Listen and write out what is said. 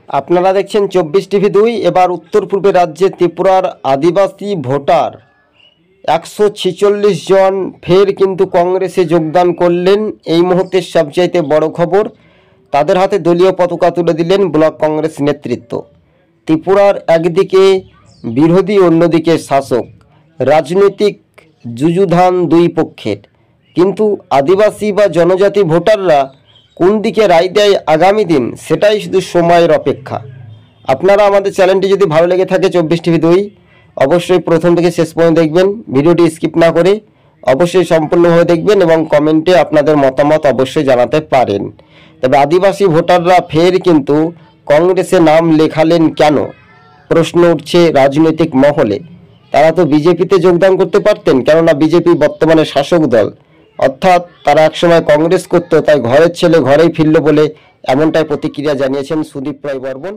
আপনারা দেখছেন 24 টিভি 2। এবার উত্তর পূর্বের রাজ্যে ত্রিপুরার আদিবাসী ভোটার 146 জন ফের কিন্তু কংগ্রেসে যোগদান করলেন। এই মুহূর্তের সবচাইতে বড় খবর, তাদের হাতে দলীয় পতাকা তুলে দিলেন ব্লক কংগ্রেস নেতৃত্ব। ত্রিপুরার একদিকে বিরোধী, অন্যদিকে শাসক, রাজনৈতিক যুযুধান দুই পক্ষের। কিন্তু আদিবাসী বা জনজাতি ভোটাররা কোন দিকে রায় দেয় আগামী দিন, সেটাই শুধু সময়ের অপেক্ষা। আপনারা আমাদের চ্যানেলটি যদি ভালো লেগে থাকে 24টিভি 2, অবশ্যই প্রথম থেকে শেষ পর্যন্ত দেখবেন, ভিডিওটি স্কিপ না করে অবশ্যই সম্পূর্ণভাবে দেখবেন এবং কমেন্টে আপনাদের মতামত অবশ্যই জানাতে পারেন। তবে আদিবাসী ভোটাররা ফের কিন্তু কংগ্রেসে নাম লেখালেন কেন, প্রশ্ন উঠছে রাজনৈতিক মহলে। তারা তো বিজেপিতে যোগদান করতে পারতেন, কেননা বিজেপি বর্তমানে শাসক দল, অর্থাৎ তারা একসময় কংগ্রেস করত, তাই ঘরের ছেলে ঘরেই ফিরল বলে এমনটাই প্রতিক্রিয়া জানিয়েছেন সুদীপ রায় বর্মন।